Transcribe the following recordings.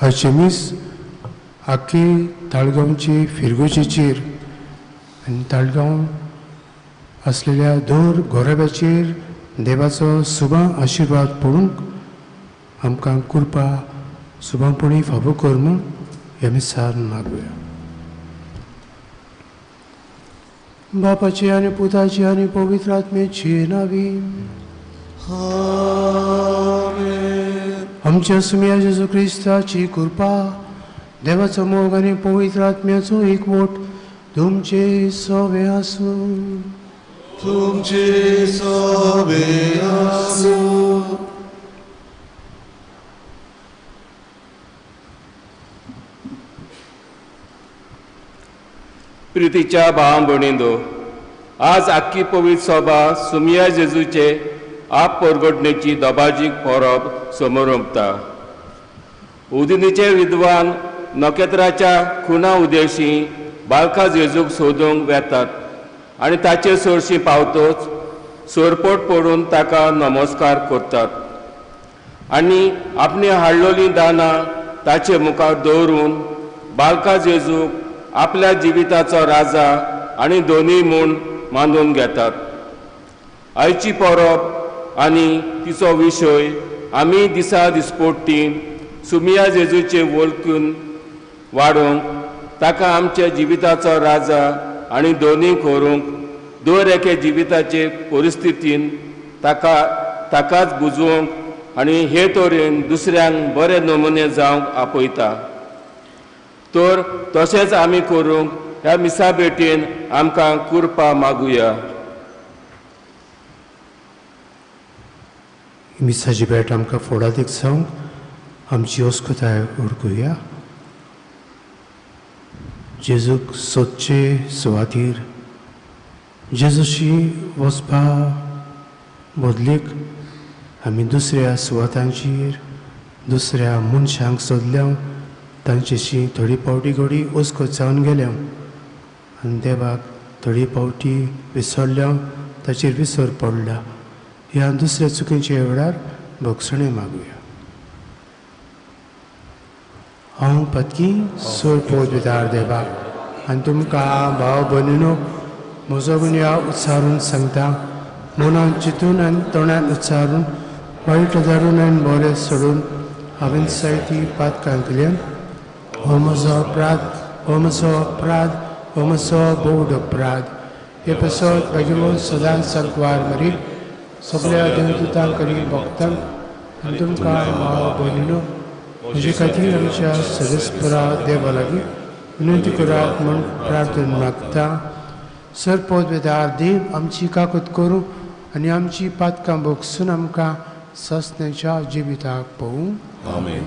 आर्चेमीस आख्खी ताळगांवची फिरगोचेचेर आनी ताळगांव असलेल्या दोर गोरब्याचेर देवाचो सुभां आशिर्वाद पडूंक आमकां कृपा सुभांपणी फावो कर म्हूण ह्या मिसार मागुया. बापाची आनी पुताची आनी पवित्र आत्म्याची नावी. आमच्या सुम्या जेजू क्रिस्ताची कृपा, देवाचो मोग आनी पवित्र आत्म्याचो एकवट तुमचे सवे आसूं. तुमचे सवे आसूं. प्रितीच्या भाव भयणींनो, आज आख्खी पवित्र सभा सुमिया जेजूचे आप परगटणेची दोबाजीक परब समोर ओंपता. उदिनीचे विद्वान नखेत्राच्या खुणा उदेशी बालका जेजूक सोदूंक वेतात आनी ताचे सोरशी पावतोच सोरपोट पडून ताका नमस्कार करतात आनी आपणी हाडलोलीं दानां ताचे मुखार दवरून बालका जेजूक आपल्या जिविताचो राजा आनी दोनी म्हूण मानून घेतात. आयची परब आनी तिचो विशय आमी दिसा दिसपोट्टी सुमिया जेजूचे वळखून वाडोवंक, ताका आमच्या जिविताचो राजा आनी दोनी करूंक दर एके जिविताचे परिस्थितीन ताकाच बुजोवंक आनी हे तरेन दुसऱ्यांक बरे नमुने जावंक आपयता. तर तशेंच आमी करूंक ह्या मिसा भेटेन आमकां कृपा मागुया. मिसाची भेट आमकां फोडादीक जावंक आमची ओस्कोताय उरकुया. जेजूक सोदचे सुवातेर जेजूशी वचपा बदलीक आमी दुसऱ्या सुवातांचेर दुसऱ्या मनशांक सोदल्या, तांचेशी थोडी पावटी घडी ओस्को जावन गेल्या आनी देवाक थोडी पावटी विसरल्या, ताचेर विसर पडला. ह्या दुसऱ्या चुकीच्या वेळार भोगसणे मागुया. हांव पत्की सोय पोत विदार देवाक आनी तुमकां भाव भयणीनो म्हजो गुन्या उच्चारून सांगता. मनान चिंतून आनी तोंडान उच्चारून वायट धरून आनी बरें सोडून हांवें जायती पातकां केल्यान हो म्हजो अपराध, हो म्हजो अपराध, हो म्हजो बोड अपराध. हे पसत बेगीन सदांच सांकवार मरी सगळ्या देवदूतांक करी भक्तांक आनी तुमकां भाव भयणीनो म्हजे खातीर आमच्या सदस्परा देवा लागीं विनंती करात म्हूण प्रार्थना मागता. सरपोत बेदार देव आमची काकूत करूं आनी आमची पातकां भोगसून आमकां सस्त्याच्या जिविताक पळोवं. आमेन.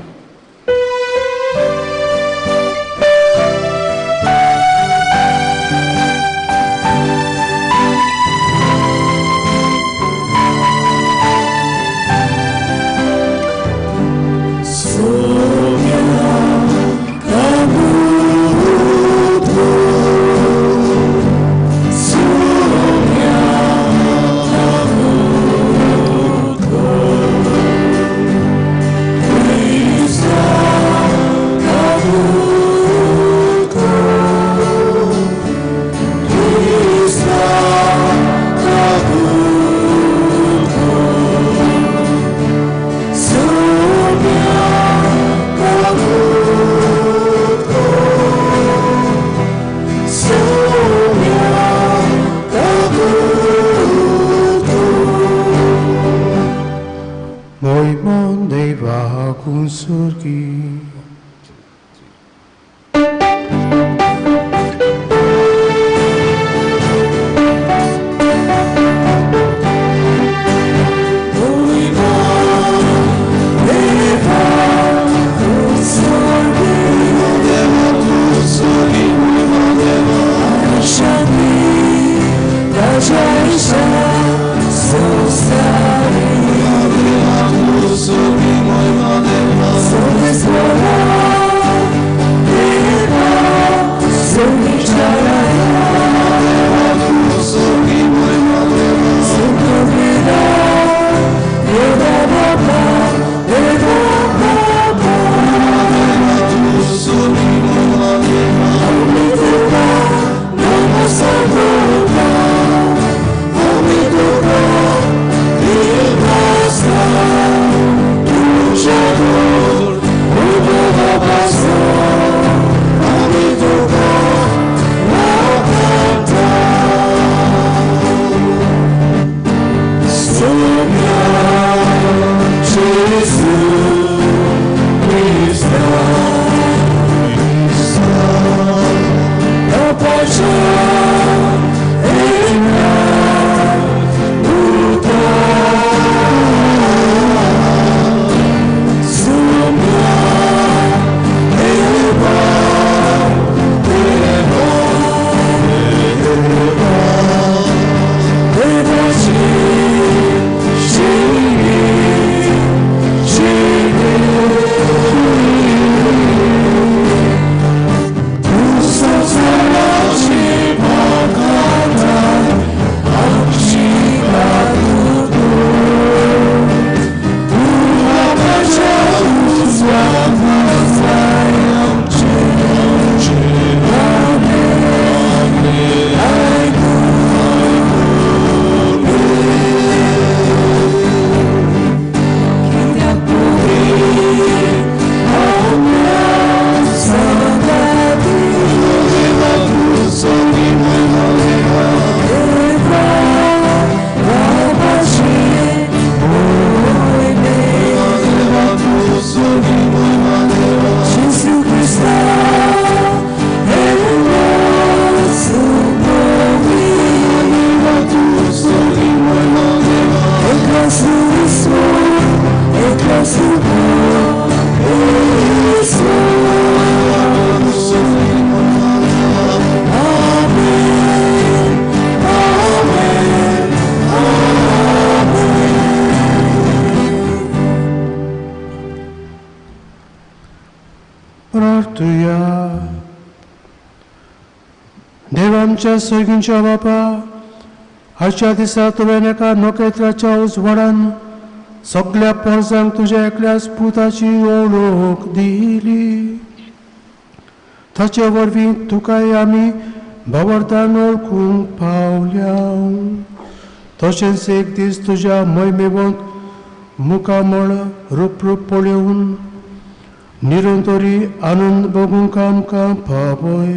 할렐루야. देव आमच्या सोयींच्या बापा आजच्या दिसा तुवें एका नोखेत्राच्या उजवाडान सगळ्या परजांक तुज्या एकल्याच पुताची ओळख दिली. ताचे वरवीं तुकाय आमी भावार्थान ओळखूंक पावल्या. तशेंच एक दीस तुज्या महिमेवंत मुखामळ रूप पळोवन निरंतरी आनंद भोगूंक आमकां पावय.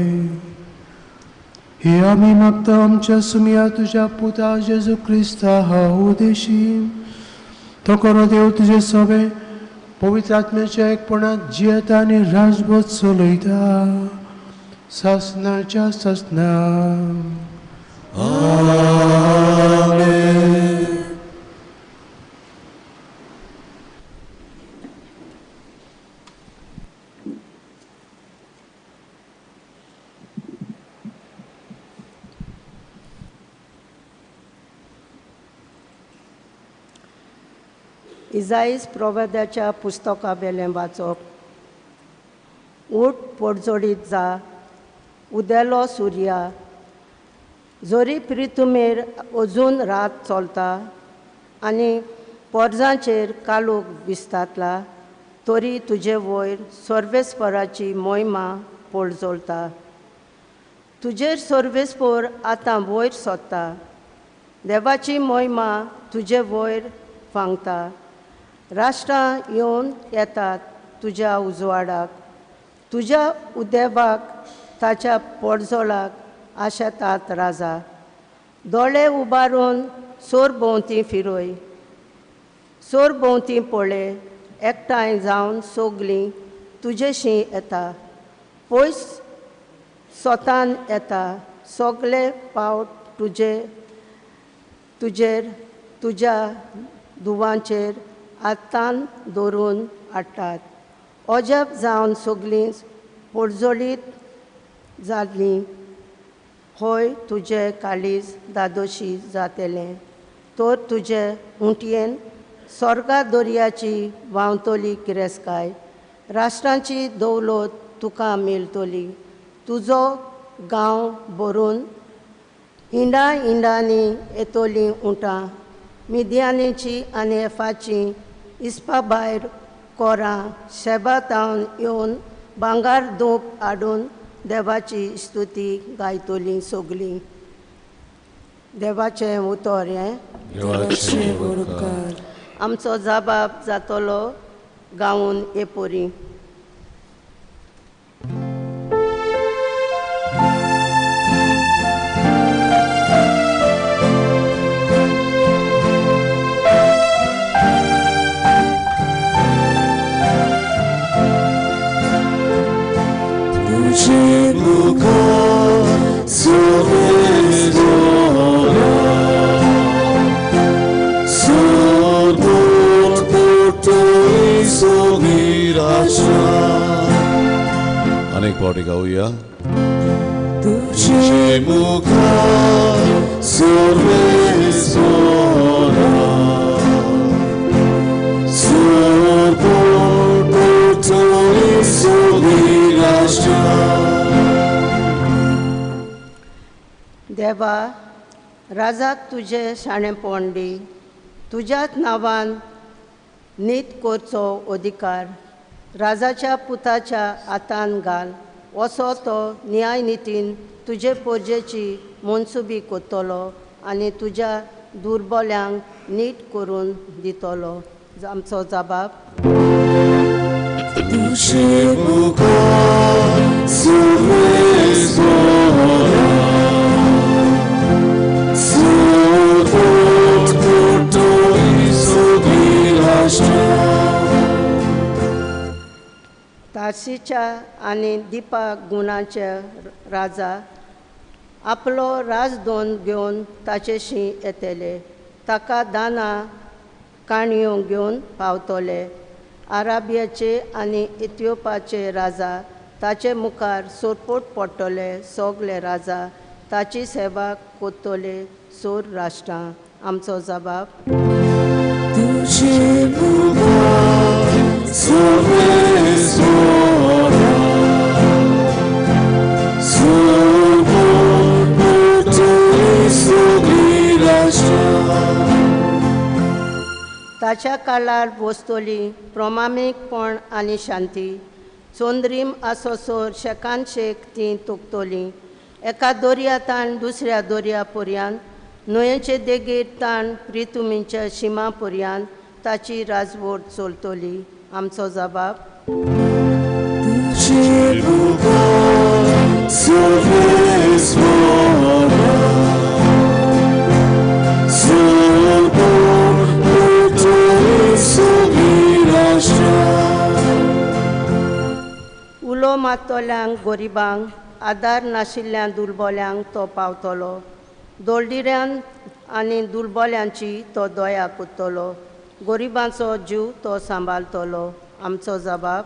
हे आमी मागता आमच्या सुमिया तुज्या पुता जेजू क्रिस्ता हांव उदेशी. तो करो देव तुजे सगळे पवित्र आत्म्याच्या एकपणात जियेता आनी राजभोग चलयता सासणाच्या सासना. इजाईस प्रवाद्याच्या पुस्तका वेलें वाचप. उठ पडजोडीत जा, उदेलो सुर्या, जोरी प्रितुमेर अजून रात चलता आनी पोरजांचेर कालोख दिसतातला, तरी तुजे वयर सर्वेस्पराची मोहिमा पडजोलता. तुजेर सर्वेस्पर आतां वयर सोदता, देवाची मोहिमा तुजे वयर फांगता. राष्ट्रां येवन येतात तुज्या उजवाडाक, तुज्या उदेवाक ताच्या पडजोलाक आशेतात राजा. दोळे उबारून सोर भोंवती फिरोय, सोर भोंवती पळय, एकठांय जावन सोगलीं तुजेशी येता. पयस स्वतान येता, सगळे पावट तुजेर तुज्या दुवांचेर आतान दवरून हाडटात. अजब जावन सगळीं पडजोडीत जाल्लीं, होय तुजें काळीज दादोशी जातलें. तर तुजे उंटयेन स्वर्गा दर्याची व्हांवतली किरेस्काय, राष्ट्रांची दौलत तुका मेळटली. तुजो गांव भरून इंडांनी येतलीं उंटां, मिद्यानीची आनी एफाची इस्पा भायर कोरां शेबातावन येवन भांगार धूप हाडून देवाची स्तुती गायतलीं सगलीं. देवाचें उतर हें. आमचो जबाब जातलो गावून येपोरी. अनेक पावटी गाऊया. तुझे मुखा सर्वेश्वरा, सर्वोपरि सगळी राष्ट्रा. देवा, राजाक तुजे शाणेपण दी. तुज्याच नांवान नीत करचो अधिकार राजाच्या पुताच्या हातान घाल. असो तो न्याय नितीन तुजे पोरजेची मनसुबी कोत्तलो आनी तुज्या दुर्बल्यांक नीट करून दितलो. आमचो जबाब. तार्सीच्या आनी दिपा गुणाचे राजा आपलो राजदोन घेवन ताचेशी येतले. ताका दाना काणयो घेवन पावतले. आराबियाचे आनी इथिओपाचे राजा ताचे मुखार सोरपोट पडटले. सगळे राजा ताची सेवा कोत्तले. सोर राष्ट्रां. आमचो जबाब. Sorry, sorry. ताच्या काळार बसतली प्रमाणीकपण आनी शांती. चोंद्रीम आसोसोर शेकान शेक ती तुकतली. एका दोर्यातान दुसऱ्या दोर्या पर्यंत, न्हंयेचे देगेर ताण प्रितुमीच्या शिमा पर्यंत ताची राजवट चलतली. आमचो जबाब उलो मातोल्यांक गरिबांक, आदार नाशिल्ल्या दुर्बल्यांक तो पावतलो. दोलडिऱ्यांक आनी दुर्बल्यांची तो दया करतलो. गरिबांचो जीव तो सांबाळतलो. आमचो जबाब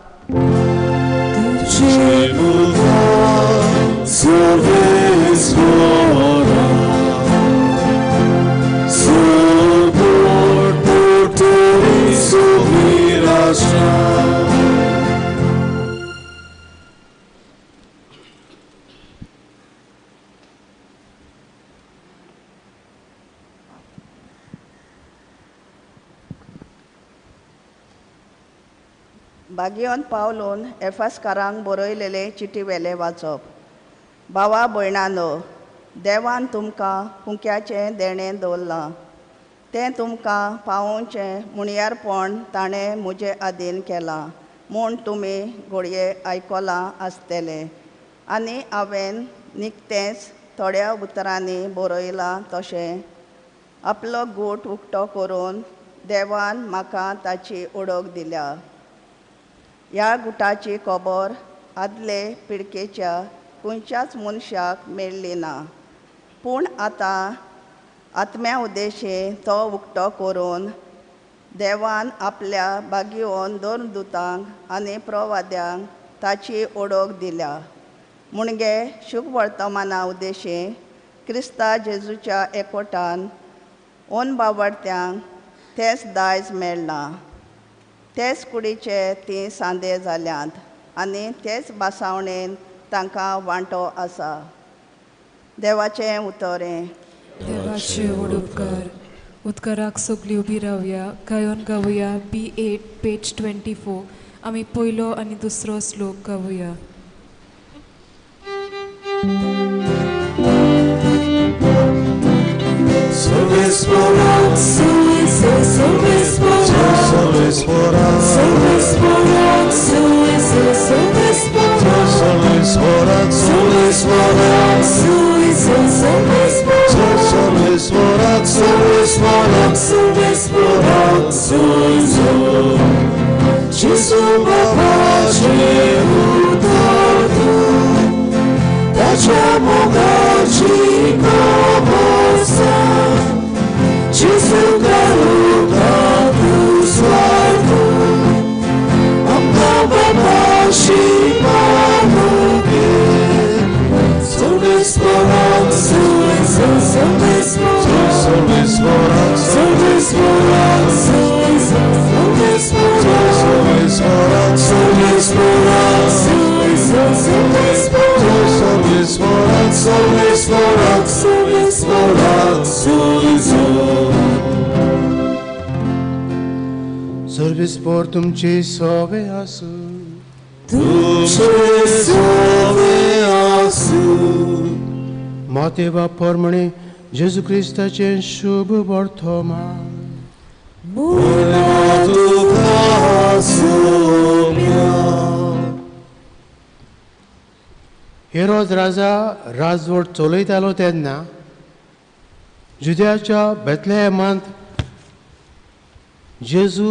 बागयोन पावलून एफासकारांक बरयलेले चिटी वेले वाचप. भावा भयणानो, देवान तुमकां हुंक्याचें देणें दवरलां. तें तुमकां पावोवचें मुणयारपण ताणें म्हजे आदीन केलां म्हूण तुमी घोडये आयकलां आसतलें. आनी हांवें निकतेंच थोड्या उतरांनी बरयलां तशें आपलो गूट उक्तो करून देवान म्हाका ताची ओळख दिल्या. ह्या गुटाची खबर आदले पिळगेच्या खंयच्याच मनशाक मेळ्ळी ना. पूण आतां आत्म्या उद्देशें तो उक्तो करून देवान आपल्या बागयोन दोन दुतांक आनी प्रवाद्यांक ताची ओळख दिल्या. मुणगे शुभ वर्तमाना उद्देशें क्रिस्ता जेजूच्या एकवटान ओन बावडत्यांक तेंच दायज मेळ्ळां. तेच कुडीचे ती सांदे जाल्यांत आनी तेच बासावणेन तांकां वांटो आसा. देवाचें उतोरें. देवाचे उडोपकार. उदकाराक सगळीं उबी रावया. गायोन गावया B8 पेज 24. आमी पयलो आनी दुसरो श्लोक गावया. सर्विस पर तुमची सोवे आसू. मातेवा परमणे जेजू क्रिस्ताचे शुभ वर्तमान. हेरोद राजा राजवट चलयतालो तेन्ना जुद्याच्या बेथलेहेमांत जेजू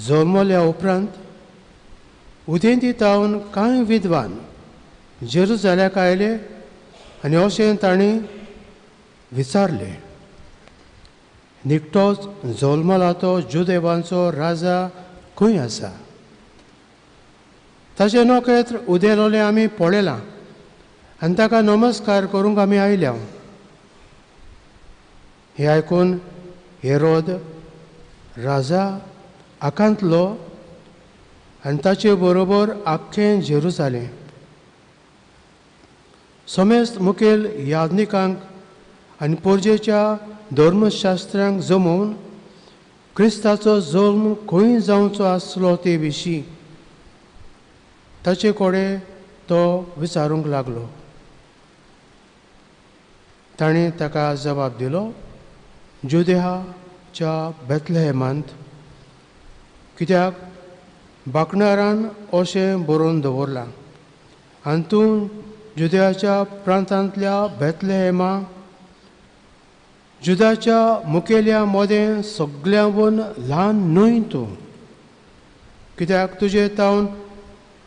जल्मल्या उपरांत उदेंती तावन कांय विद्वान जेरुसलेमाक आयले आनी अशें तांणी विचारलें, निकटोच जल्मला तो जुदेवांचो राजा खंय आसा? ताचें नोखेत्र उदेलोलें आमी पळयलां आनी ताका नमस्कार करूंक आमी आयल्या. हें आयकून हेरोद राजा आकांतलो आनी ताचे बरोबर आख्खें जेरुसलेम. समेस्त मुखेल याजनिकांक आनी पोरजेच्या धर्मशास्त्रांक जमोवन क्रिस्ताचो जल्म खंय जावचो आसलो ते विशीं ताचे कडेन तो विचारूंक लागलो. ताणें ताका जबाब दिलो, जुदेहाच्या बेथलेहेमांत, कित्याक बाकणारान अशें बरोवन दवरलां. आनी तूं जुदेहाच्या प्रांतांतल्या बेथलेहेमा, जुदाच्या मुखेल्या मोदें सगळ्यांवन ल्हान न्हय तूं, कित्याक तुजे तावन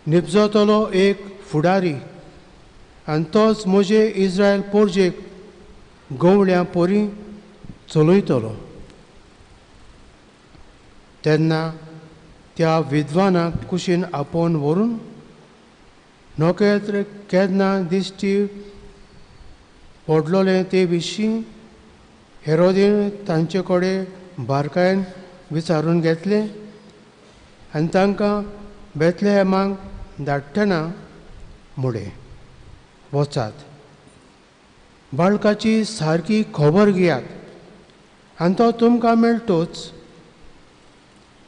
निपजतलो एक फुडारी, आनी तोच म्हजे इस्रायल पोरजेक गवळ्यां पोरी चलयतलो. तेन्ना त्या विद्वानाक कुशीन आपोवन व्हरून नोकेत्र केन्ना दिश्टी पडलोलें ते विशीं हेरोदीन तांचे कडेन बारकायेन विचारून घेतलें आनी तांकां बेथलेहेमाक धाडटना मुडे, वचात, बाळकाची सारकी खबर घेयात आनी तो तुमकां मेळटोच.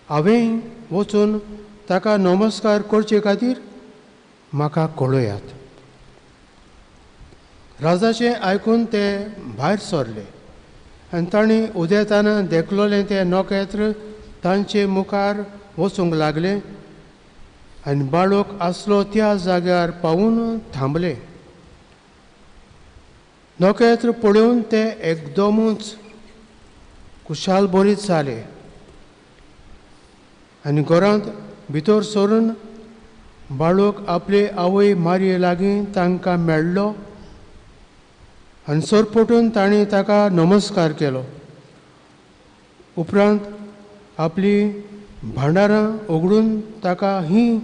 हांवें वचून ताका नमस्कार करचे खातीर म्हाका कळयात. राजाचें आयकून ते भायर सरले आनी ताणें उदेताना देखलोलें तें नोकेत्र तांचे मुखार वचूंक लागलें आनी बाळूक आसलो त्या जाग्यार पावून थांबले. नोकेत्र पळोवन ते एकदमूच कुशाल बरीत जाले आनी घरांत भितर सरून बाळूक आपले आवय मारये लागीं तांकां मेळ्ळो आनी सरपटून ताणें ताका नमस्कार केलो. उपरांत आपली भांडारां उगडून ताका हीं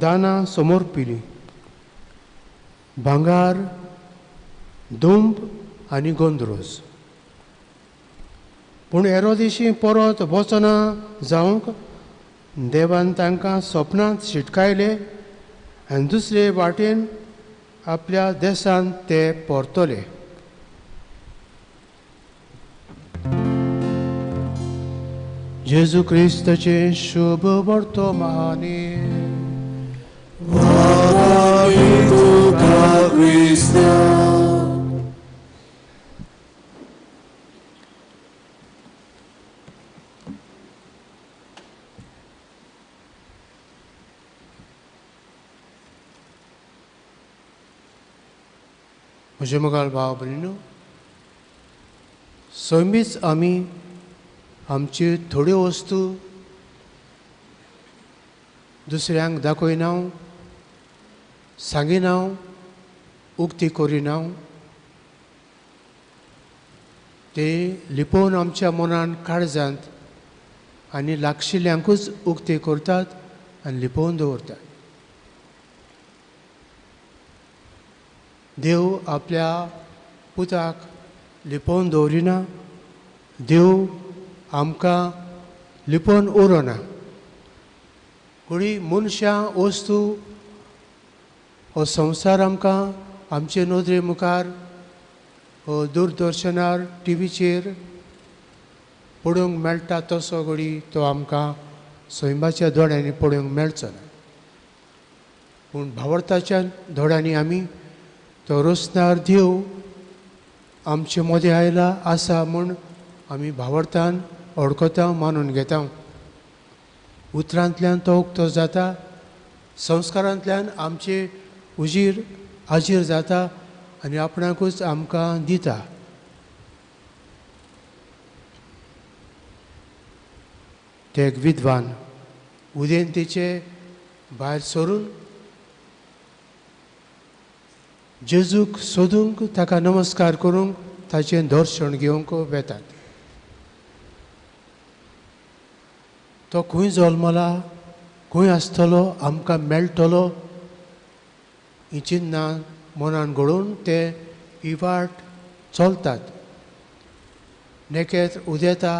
दानां समोर पिलीं, भांगार, दूंब आनी गोंदरोस. पूण हेरोदेशी परत वचना जावंक देवान तांकां सपनांत शिटकायले आनी दुसरे वाटेन आपल्या देशांत ते परतले. जेजू क्रिस्ताचे शुभ वर्तमानी. म्हजे मोगाल भाव भयणीनो, सैमीच आमी आमच्यो थोड्यो वस्तू दुसऱ्यांक दाखयना, सांगिना, उक्ती करिना, ते लिपोवन आमच्या मनान काळजांत आनी लागशिल्ल्यांकूच उक्ती करतात आनी लिपोवन दवरतात. देव आपल्या पुताक लिपोवन दवरिना. देव आमकां लिपोवन उरोना. कोणी मनशां वस्तू हो संवसार आमकां आमचे नदरे मुखार हो दूरदर्शनार टीव्हीचेर पळोवंक मेळटा तसो घडी तो आमकां सैमाच्या दोळ्यांनी पळोवंक मेळचो ना. पूण भावार्थाच्या दोळ्यांनी आमी तो रोसनार देव आमचे मदें आयला आसा म्हूण आमी भावार्थान ओळखता, मानून घेता. उतरांतल्यान तो उक्तो जाता, संस्कारांतल्यान आमचे उजीर हाजीर जाता आनी आपणाकूच आमकां दिता. ते एक विद्वान उदेंतेचे भायर सरून जेजूक सोदूंक, ताका नमस्कार करूंक, ताचें दर्शन घेवंक वेतात. तो खंय जल्मला, खंय आसतलो, आमकां मेळटलो ही चिन्नां मनान घडोवन ते ही वाट चलतात. नेकेत्र उदेता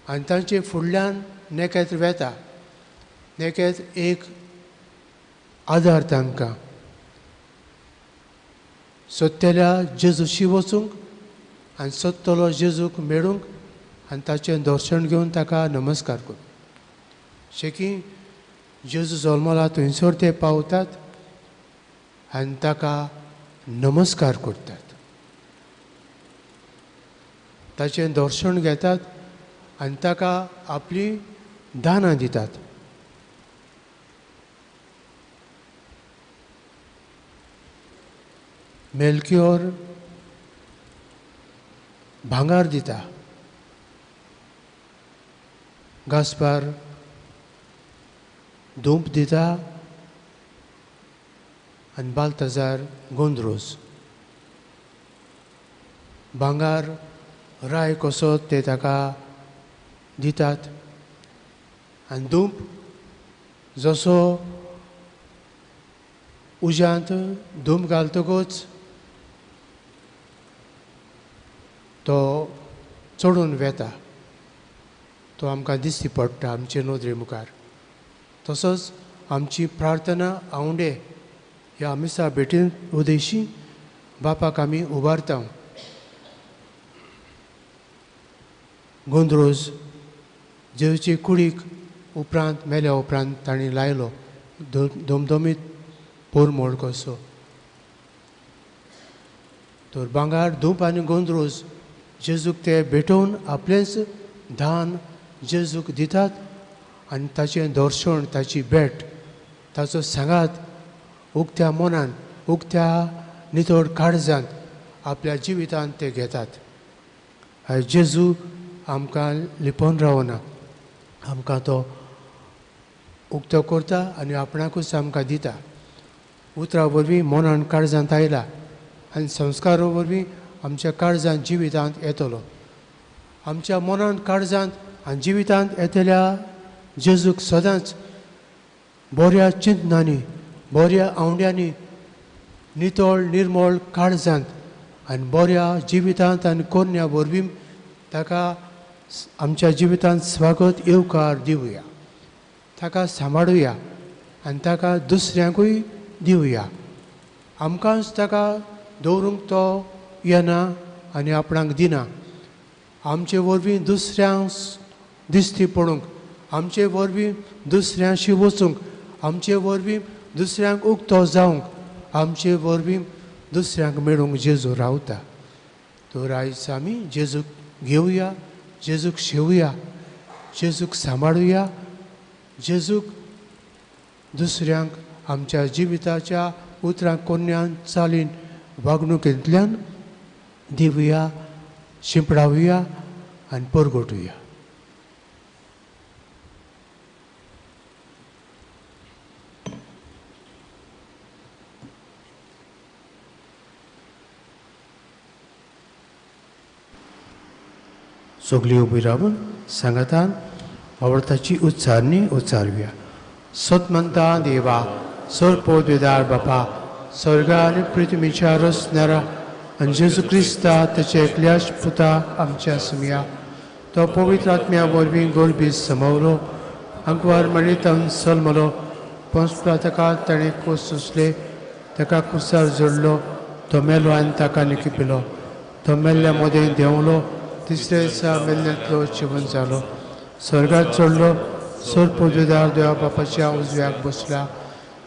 आनी तांचे फुडल्यान नेकेत्र वेता. नेकेत्र एक आदार तांकां सत्तेल्या जेजूशी वचूंक आनी सत्तलो जेजूक मेळूंक आनी ताचें दर्शन घेवन ताका नमस्कार कर. शेकी जेजू जल्मला थंयसर ते पावतात आनी ताका नमस्कार करतात. ताचें दर्शन घेतात आनी ताका आपली दानां दितात. मेल्कियोर भांगार दिता, गास्पार धूप दिता आनी बाल्तजार गोंदरोस. भांगार राय कसो ते ताका दितात आनी धूप जसो उज्यांत धूप घालतकूच तो चडून वेता, तो आमकां दिश्टी पडटा आमचे नोदरे मुखार. तसोच आमची प्रार्थना आवंडे ह्या आमिसा भेटेन उदेशी बापाक आमी उबारता. गोंदरोज जेवचे कुडीक उपरांत मेल्या उपरांत तांणी लायलो दोमदोमीत पोरमोळ कसो. तर भांगार धूप आनी गोंदरोज जेजूक ते भेटोवन आपलेंच दान जेजूक दितात आनी ताचें दर्शन, ताची भेट, ताचो सांगात उक्त्या मनान, उक्त्या नितळ काळजांत आपल्या जिवितांत ते घेतात. आयज जेजू आमकां लिपोवन रावना, आमकां तो उक्तो करता आनी आपणाकूच आमकां दिता. उतरां वरवीं मनान काळजांत आयला आनी संस्कारा वरवीं आमच्या काळजांत जिवितांत येतलो. आमच्या मनान काळजांत आनी जिवितांत येतल्या जेजूक सदांच बऱ्या चिंतनांनी, बऱ्या आवंड्यांनी, नितळ निर्मळ काळजांत आनी बऱ्या जिवितांत आनी कोन्या वरवीं ताका आमच्या जिवितांत स्वागत येवकार दिवया. ताका सांबाळुया आनी ताका दुसऱ्यांकूय दिवया. आमकांच ताका दवरूंक तो येना आनी आपणाक दिना. आमचे वरवीं दुसऱ्यांक दिश्टी पडूंक, आमचे वरवीं दुसऱ्यांशी वचूंक, आमचे वरवीं दुसऱ्यांक उक्तो जावंक, आमचे वरवीं दुसऱ्यांक मेळूंक जेजू रावता. तर आयज आमी जेजूक घेवया, जेजूक शेवया, जेजूक सांबाळुया, जेजूक दुसऱ्यांक आमच्या जिविताच्या उतरां कोन्यान चालीन वागणुकेंतल्यान दिवया, शिंपडावया आनी परगटुया. सगळीं उबी रावन सांगातान आवडताची उच्चारणी उच्चारुया. सतमंता देवा, सरपोदविदार बापा, स्वर्गा आनी पृथ्वीच्या रचणारा आनी जेजू क्रिस्ता ताचे एकल्याच पुता आमच्या सुमया, तो पवित्र आत्म्या वरवीं गोरबीज समवलो, अंकवार मळीतन सलमलो, पंचप्रातकाल ताणें कोस सुसले, ताका कुसार जोडलो, तो मेलो आनी ताका निकिपिलो, तो मेल्ल्या मदें देंवलो, तिसऱ्या दिसा मेल्ल्यांतलो जिवन जालो, स्वर्गात चडलो, सरपोदविदार देवा बापाच्या उजव्याक बसला,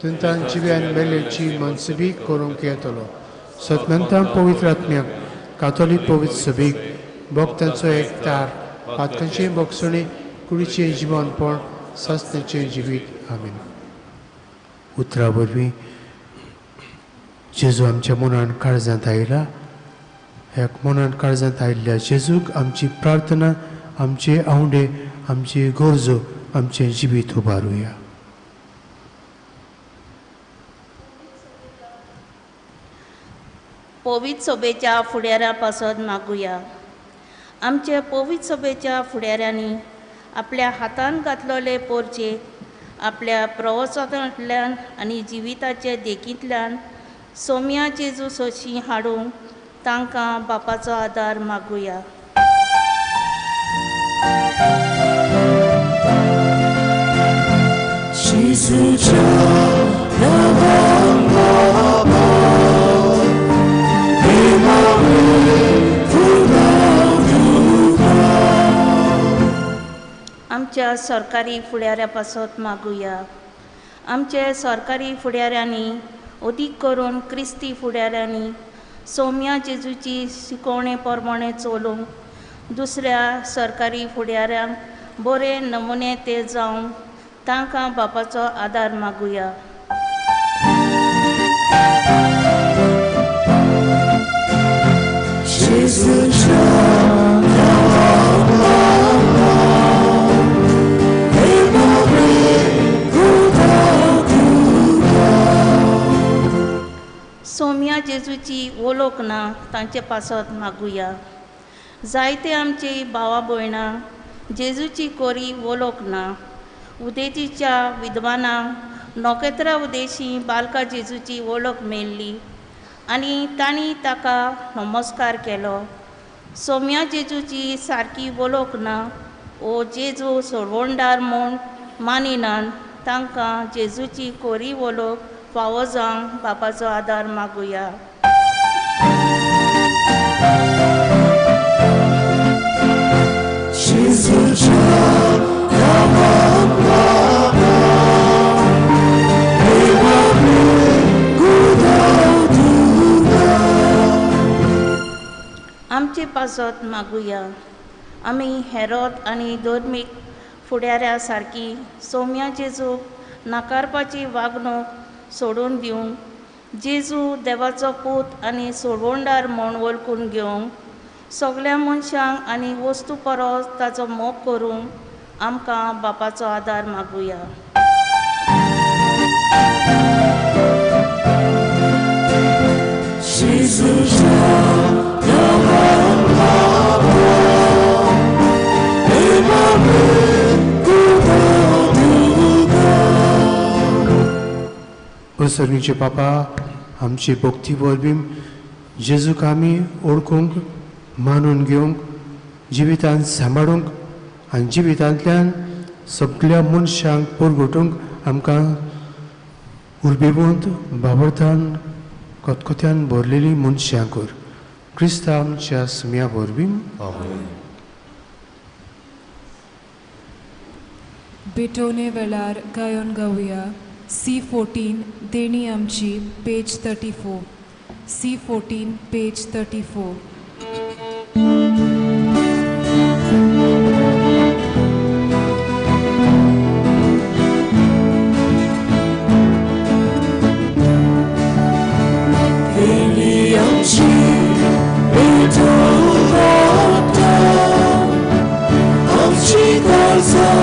थंयच्यान जिव्या आनी मेल्ल्यांची मनसुबीक करूंक येतलो. सतमंतां पवित्र आत्म्याक, कातोलीक पवित्र सभीक, भक्तांचो एकठार, पातकांची भोगसणी, कुडीचें जिवनपण, सासणेचें जिवीत. आमीन. उतरा वरवीं जेजू आमच्या मनान काळजांत आयला. ह्या मनान काळजांत आयिल्ल्या जेजूक आमची प्रार्थना, आमचे आवंडे, आमची गरजो, आमचें जिवीत उबारुया. पवित्र सभेच्या फुडाऱ्या पासत मागुया. आमचे पवित्र सभेच्या फुडाऱ्यांनी आपल्या हातान घातलेले पोरचे आपल्या प्रवासांतल्यान आनी जिविताचे देखींतल्यान सोम्या जेजू सोशी हाडूंक तांकां बापाचो आदार मागुया. जेजूच्या नांवान बाबा, प्रेमावे फुलां तुका. आमच्या सरकारी फुडाऱ्या पासत मागुया. आमचे सरकारी फुडाऱ्यांनी अदीक करून क्रिस्ती फुडाऱ्यांनी सौम्या जेजूची शिकवणे प्रमाणे चलोवंक दुसऱ्या सरकारी फुडाऱ्यांक बरे नमुने ते जावंक तांकां बापाचो आदार मागुया. सौम्या जेजूची वळख ना तांचे पासत मागुया. जायते आमची भावा भयणां जेजूची कोरी वळख ना. उदेजीच्या विद्वानांक नोखेत्रा उदेशी बालका जेजूची वळख मेळ्ळी आनी तांणी ताका नमस्कार केलो. सौम्या जेजूची सारकी वळख ना ओ जेजू सोडवणदार म्हूण मानिनात तांकां जेजूची कोरी वळख फावो जावंक बापाचो आदार मागुया. आमचे पासत मागुया. आमी हेरोद आनी धर्मीक फुडाऱ्या सारकी सौम्या जेजूक नाकारपाची वागणूक सोडून दिवंक जेजू देवाचो पूत आनी सोडवणदार म्हूण वळखून घेवंक सगळ्या मनशांक आनी वस्तू परस ताचो मोग करूंक आमकां बापाचो आदार मागुया. सर्गीचे पापा आमची भक्ती वरवीं जेजूक आमी ओळखूंक मानून घेवंक जिवितांत सांबाळूंक आनी जिवितांतल्यान सगळ्या मनशांक परगटूंक आमकां उर्बेवंत बाबरतान कोतकोत्यान भरलेली मनशां कर. क्रिस्ता आमच्या सुम्या वरवीं बेटोने वेळार गायन गावया. C14 देणी आमची पेज 34. C14 page 34. देणी आमची आमची दासा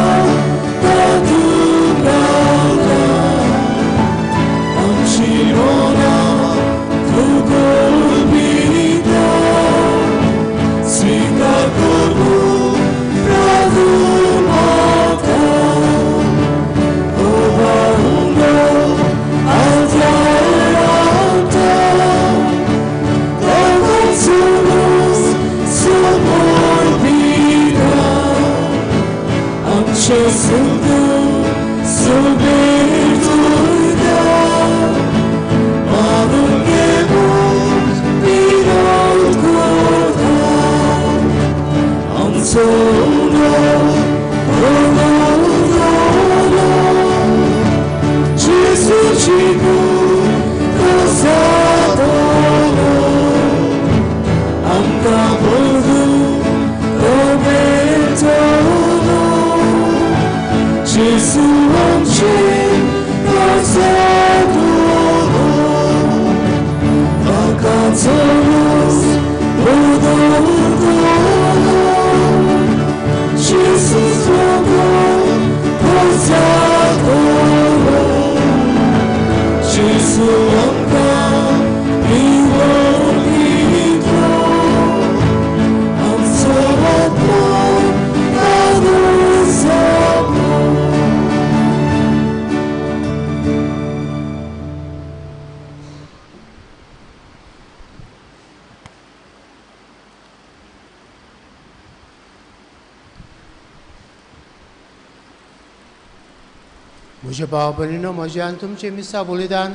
म्हज्या भाव भयणीनो म्हज्यान तुमचें मिसा बलिदान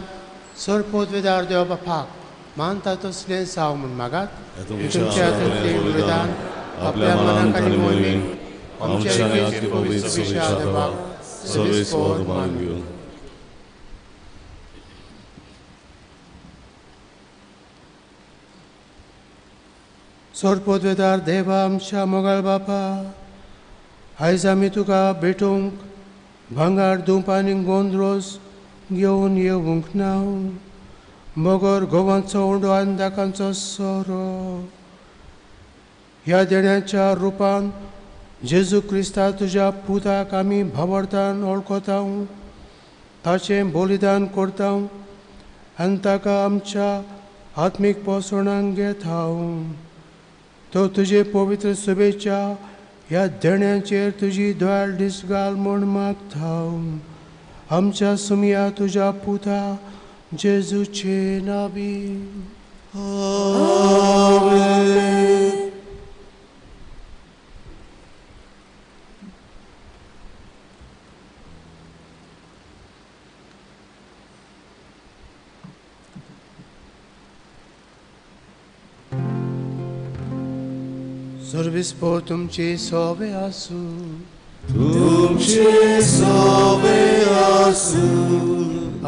सर पोतवेदार देवा बापाक मानता तसलें साव म्हूण मागात. तुमच्या बलिदान आपल्या मनाक आनी मोहीमेन आमच्या यात्रेपवित सुविशा देवा सर्वेस्वर मानव्यो सोरपोतवेदार देवा आमच्या मोगाळ बापा आयज आमी तुका भेटूंक भांगार धूप आनी गोंदरोस घेवन येवंक ना मोगोर गोवांचो उंडो आनी दाकांचो सोरो ह्या देण्याच्या रुपान जेजू क्रिस्ता तुज्या पुताक आमी भावार्थान वळखता ताचें बलिदान करता आनी ताका आमच्या आत्मीक पोसवणाक घेता तो तुजे पवित्र शुभेच्छा ह्या देण्याचेर तुजी दयाळ दिसगाल म्हूण मागता आमच्या सुमिया तुज्या पुता जेजूचे नावी आमेन. सर्विस्पो तुमचे सोवे आसू तुमचे सोवे आसू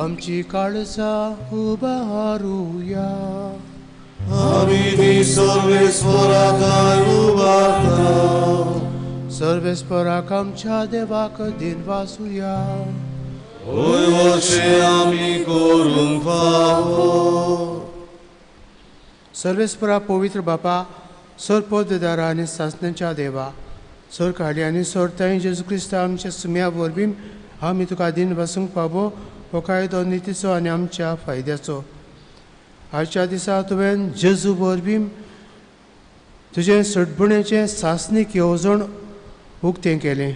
आमची काळजा उबारूया आमी ती सर्वेस्वराकार उबारता सर्वेस्पराक आमच्या देवाक दिन वासूया होय वर्षे आमी करूंक फावो सर्वेस्परा पवित्र बापा सर पदवेदारा आनी सासण्याच्या देवा सर काडी आनी सोरताय जेजू क्रिस्ता आमच्या सुम्या वरवीं आमी तुका दिन बसूंक पावो हो कायदो नितीचो आनी आमच्या फायद्याचो आयच्या दिसा तुवें जेजू वरवीं तुजें सटभुणेचें सासणीक येवजण उक्तें केलें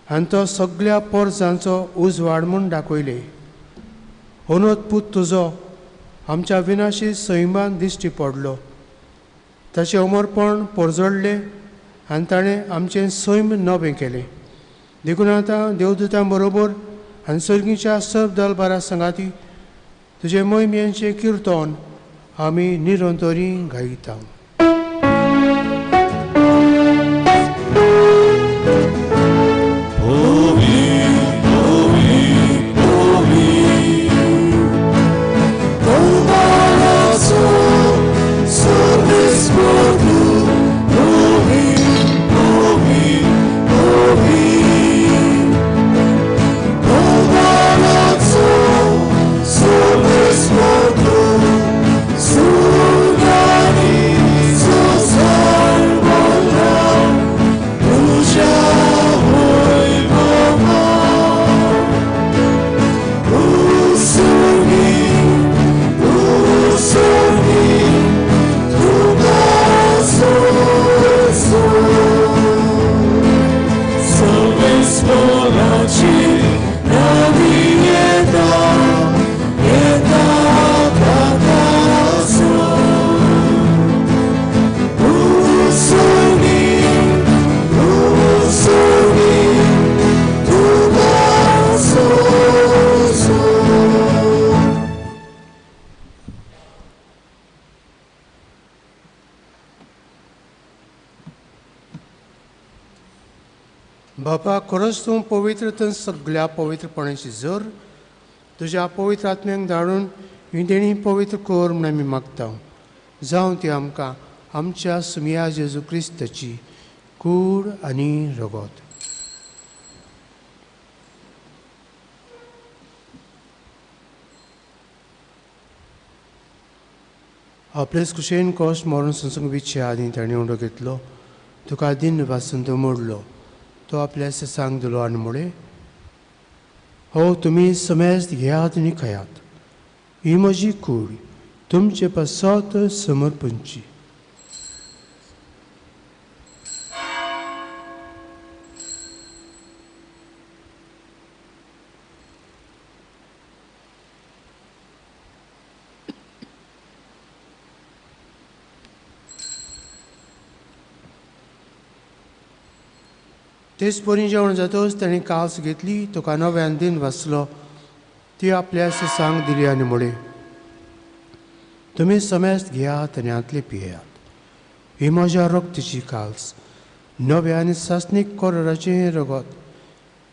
आनी तो सगळ्या पोरसांचो उजवाड म्हूण दाखयलें अंदूच पूत तुजो आमच्या विनाशी सैमान दिश्टी पडलो ताचें अमरपण परजडलें आनी ताणें आमचें सैम नवें केलें देखून आतां देवदूतां बरोबर आनी सर्गीच्या सर्व दलबारा संगाती तुजे मोहिमेचें किर्तन आमी निरंतरी गायता. बापा खरोच तूं पवित्र तन सगळ्या पवित्रपणाची जर तुज्या पवित्र आत्म्याक धाडून ही देणी पवित्र कर म्हूण आमी मागता जावं ती आमकां आमच्या सुमिया जेजू क्रिस्ताची कूड आनी रगत. आपलेच कुशेन कॉस्ट मारून संसंग विचे आनी ताणें उंडो घेतलो तुका दिन वाचून तो मोडलो तो आपल्या सांग दिलो आनी म्हळे हो तुमी समेस्त घेयात आनी खयात ही म्हजी कूड तुमचे पासत समर्पणची. तेच परी जेवण जातच ताणें कास घेतली तुका नव्यान दिन वाचलो ती आपल्या सांग दिली आनी म्हळे तुमी समेस्त घेयात आनी आतले पियेयात ही म्हज्या रक्ताची काल्स नवे आनी सासनीक कोराचें रगत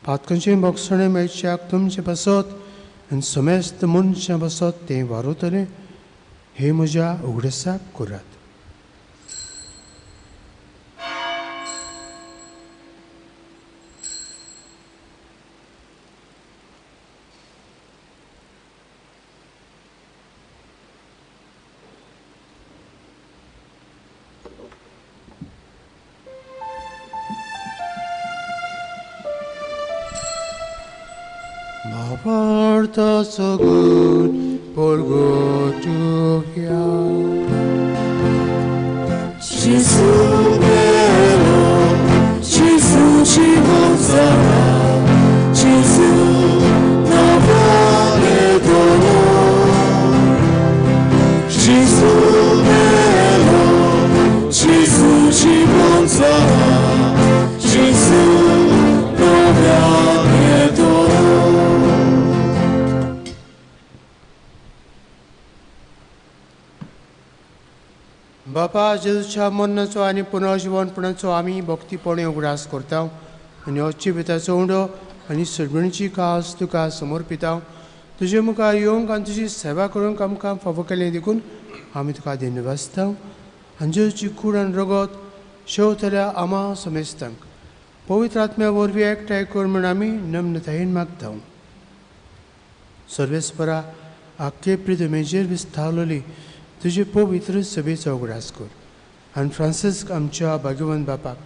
पातकांचे मोगसणे मेळच्याक तुमचे बसत आनी समेस्त मनशां बसत तें वारोतलें हे म्हज्या उगडसाक करात. Porta so good, por good to hear. Gesù bello, Gesù ci consola, Gesù navale dono. Gesù bello, Gesù ci consola, Gesù navale dono. बापा जेजूच्या मरणाचो आनी पुनर्जीवनपणाचो आमी भक्तीपणे उगडास करता आनी अच्छी भिताचो उंडो आनी सडबणीची कास तुका समर्पिता. तुजे मुखार येवंक आनी तुजी सेवा करूंक आमकां फावो केलें देखून आमी तुका धन्यवाद आनी जेजूची कूड आनी रगत शेवतल्या आमा समेस्तांक पवित्र आत्म्या वरवीं एकठांय कर म्हूण आमी नम्रतायेन मागता. सर्वेस्परा आख्खे पृथ्वीचेर विस्तारलेली तुजे पवित्र सभेचो उगडास कर आनी फ्रांसिस्क आमच्या भाग्यवंत बापाक,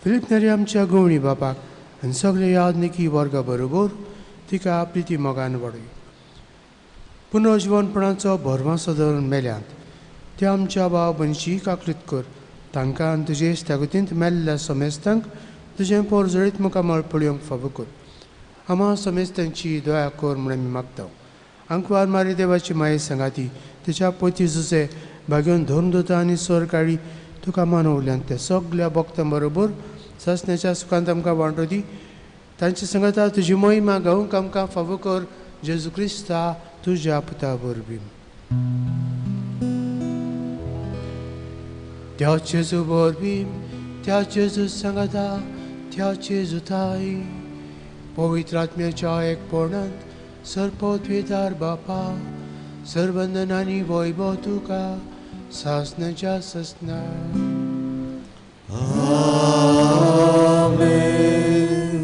फिलीप नेरी आमच्या गवणी बापाक आनी सगळे यादनिकी वर्गा बरोबर तिका प्रिती मोगान वाडय. पुनर्जीवनपणाचो भरवंसो धरून मेल्यांत ते आमच्या भाव भयणीची काकलीत कर. तांकां आनी तुजे इश्टागतींत मेल्ल्या समेस्तांक तुजें पोरजळीत मुखार मळपळयोंक फावो कर. आमा समेस्तांची दया कर म्हूण आमी मागता. अंकवार मारी देवाची माये सांगाती तिच्या पोती जुसे भाग्योन धरून दोता आनी सर काळी तुका मानवल्यान ते सगळ्या भक्तां बरोबर ससण्याच्या सुखांत आमकां वांटो दी. तांची संगता तुजी महिमा गावूंक आमकां फावो कर. जेजू क्रिस्ता तुज्या पुता वरवीं. त्या जेजू वरवीं, त्या जेजू सांगता, त्या जेजू ताई पवित्र आत्म्याच्या एकपणांत सरपदवेदार बापा सर्वंदनानी वैभव तुका सासनाच्या ससना. आमेन.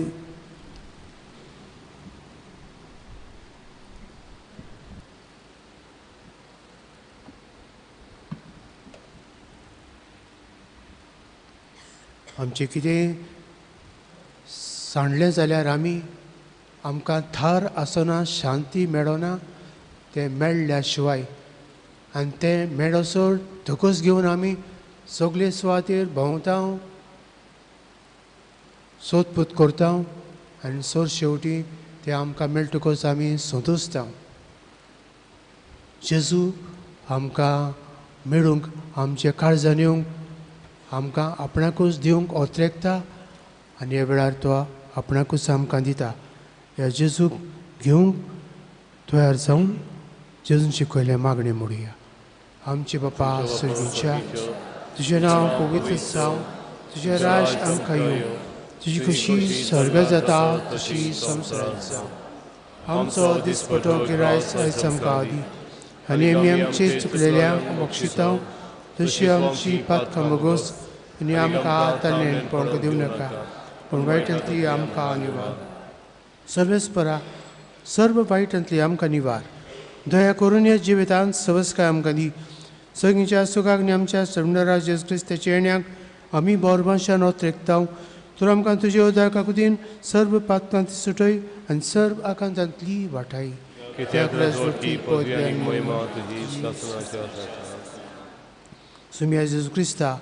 आमचें कितें सांडलें जाल्यार आमी आमकां थार आसना शांती मेळना तें मेळ्ळ्या शिवाय आनी तें मेळसर धोकोस घेवन आमी सगळे सुवातेर भोंवता, सोदपूत करता आनी सर शेवटी तें आमकां मेळटकच आमी संतोसता. जेजू आमकां मेळूंक, आमचे काळजान येवंक, आमकां आपणाकूच दिवंक ओत्रेकता आनी ह्या वेळार तो आपणाकूच आमकां दिता. ह्या जेजूक घेवंक तयार जावन जेजून शिकयलें मागणें म्हणुया. आमचे बापा स्वर्गीच्या, तुजें नांव पवित्र जावं, तुजें राज आमकां येवं, तुजी खुशी स्वर्गांत जाता तशी संवसारांत जावं. आमचो दिसपटो गिरायस आयज आमकां दी आनी आमी आमचे चुकलेल्यांक बक्षिता तशी आमची पातकां मोगोस आनी आमकां ताल्लें पळोवंक दिवं नाका पूण वायटांतली आमकां निवार. सर्वेस्परा सर्व वायटांतली आमकां निवार. दया करून ह्या जिवितांत सवस्काय आमकां दी. सगळींच्या सुखाक आनी आमच्या सर्वनारा जेजू क्रिस्ताच्या येण्याक आमी बोरबाशान ओत्रेकता. तर आमकां तुजे उदक काकुतीन सर्व पातकांत सुटय आनी सर्व आकांतांतली वाटाय. सुम्या जेजू क्रिस्ता,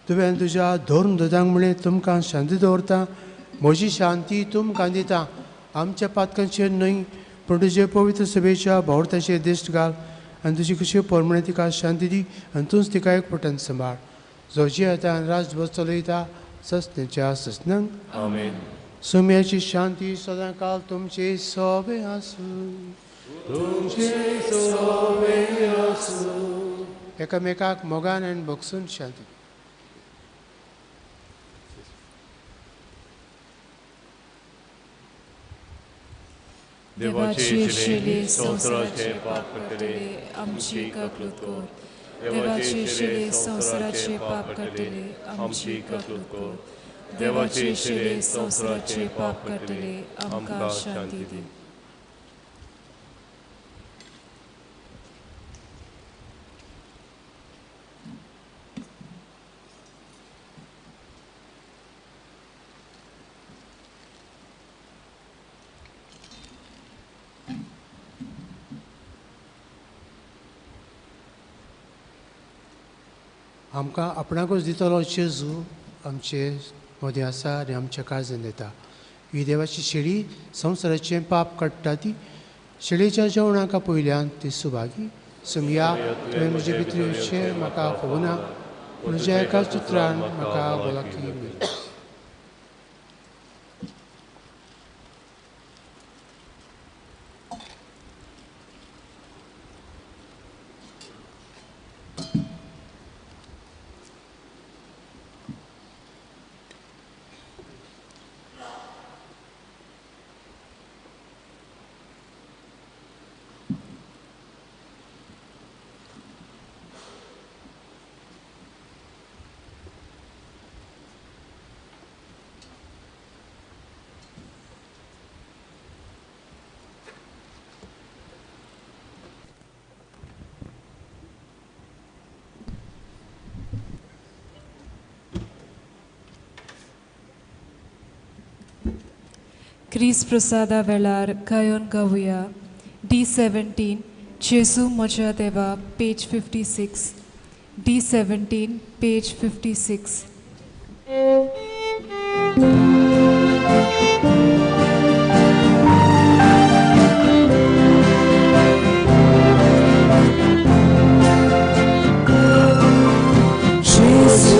तुवें तुज्या धोरण दोदांक म्हळें तुमकां शांती दवरता, म्हजी शांती तुमकां दिता. आमच्या पातकांचेर न्हय पूण तुजे पवित्र सभेच्या भावर्थाचेर दिश्ट घाल आनी तुजी कशी परमणे तिका शांती दी आनी तूंच तिका एकपटान सांबाळ. जो जियेता राजभर चलयता ससण्याच्या ससनांक. आमेन. सुम्याची शांती सदां काल तुमचे सोबे आसूं. एकामेकाक मोगान आनी भोगसून शांती. देवाची शिले संवसाराचे पाप काडटले आमची काकलूत कर. देवाची शिले संवसाराचे पाप काडटले आमची काकलूत कर. देवाची शिले संवसाराचे पाप काडटले आमकां शांती दी. आमकां आपणाकूच दितलो जेजू आमचे मदें आसा आनी आमच्या काळजांत येता. ही देवाची शेळी संवसाराचें पाप काडटा ती शेळीच्या जेवणाका पयल्यान ती सुभागी. सुमया तुवें म्हजे भितरचें म्हाका खबना पूण म्हज्या एका चित्रान म्हाका वळखी मेळ्ळी. क्रिस प्रसादा वेळार गायन गावुया. D17 जेजू म्हज्या देवा पेज 56. D17 page 56. Jesus,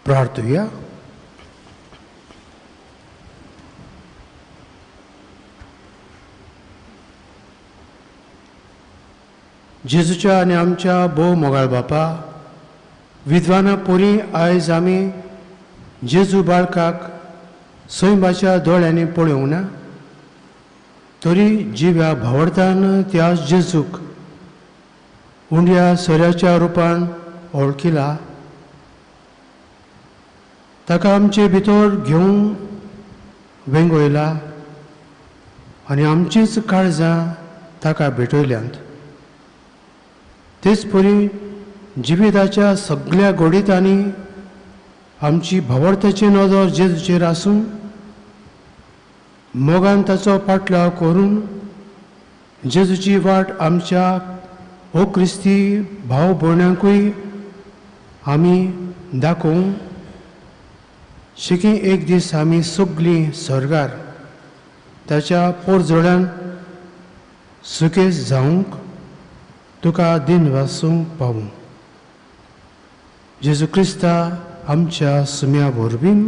प्रार्थूया. जेजूच्या आनी आमच्या भोव मोगाळ बापा, विद्वाना पोरी आयज आमी जेजू बाळकाक सैमाच्या दोळ्यांनी पळोवंक ना, तरी जिव्या भावर्थान त्या जेजूक उंड्या सोऱ्याच्या रुपान वळखिला. ताका आमचे भितर घेवन वेंगोयला आनी आमचीच काळजां ताका भेटयल्यांत. तेच परी जिविताच्या सगळ्या घोडीतांनी आमची भावार्थाची नजर जेजूचेर आसून मोगान ताचो पाटलाव करून जेजूची वाट आमच्या ओ क्रिस्ती भाव भयणांकूय आमी दाखोवंक शिकी एक दीस आमी सगळीं सर्गार ताच्या पोरजोड्यान सुकेस जावंक तुका दिन वासूंक पावूं. जेजू क्रिस्ता आमच्या सुम्या वरवीं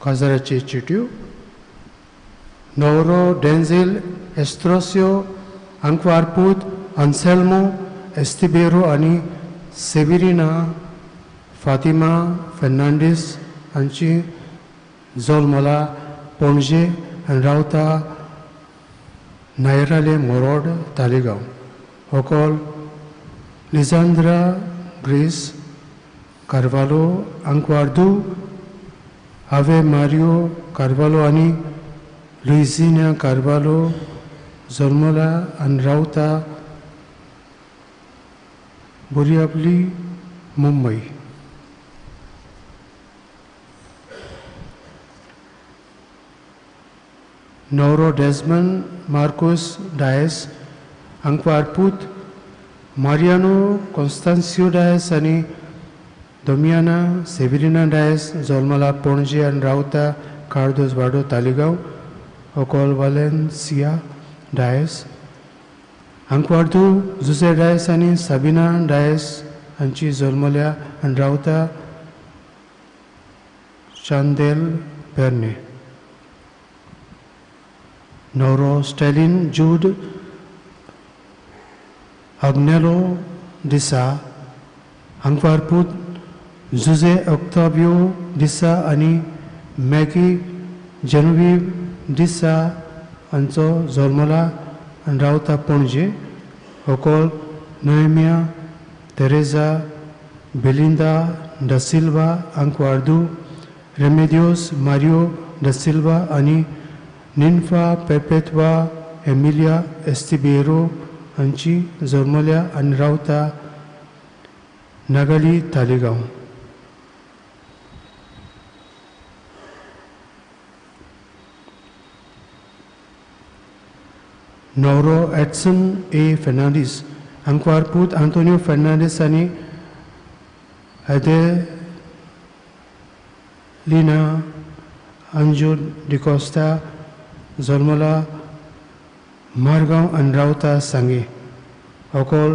काजाराची चिट्यो. नवरो डेंझेल एस्ट्रोसियो आंक्वारपूत अन्सेल्मो एस्तिबेरो आनी सेविरिना फातिमा फेर्नांडीस हांची जल्मला पणजे आनी रावता नायराले मोरोड तालिगांव. व्हंकल लिझांद्रा ग्रेस कार्वालो आंक्वार्दू, आवे मारियो कार्वालो आनी लुइजिना कार्वालो जल्मला आनी रावता बोरियाबली मुंबई. नवरो डेस्मंड मार्कोस डायस आंक्वारपूत, मारियानो कॉन्स्टान्सियो डायस आनी दोमियाना सेविरिना डायस जल्मला पणजे आनी रावता कार्दोस वाडो तालिगांव. व्हंकल वालेन्सिया डायस आंक्वार्दू जुसे डायस आनी साबिना डायस हांची जल्मल्या आनी रावता चांदेल पेर्ने. नवरो स्टॅलिन जूड अग्नेलो दिसा आंक्वारपूत, जुजे ऑक्टावियो दिसा आनी मॅगी जेनोवीव दिसा हांचो जल्मला आनी रावता पणजे. व्हंकल नोएमिया तेरेजा बेलिंदा डा सिल्वा आंक्वार्दू, रेमेडियोस मारियो डा सिल्वा आनी निन्फा पेपेत्वा एमिलिया एस्तिबेरो हांची जल्मल्या आनी रावता नागाली तालिगांव. नवरो एडसन ए फेर्नांडीस आंक्वारपूत, आंतोनियो फेर्नांडीस आनी एदेलिना अंजू डिकोस्टा जल्मला मारगांव आनी रावता सांगे. व्हंकल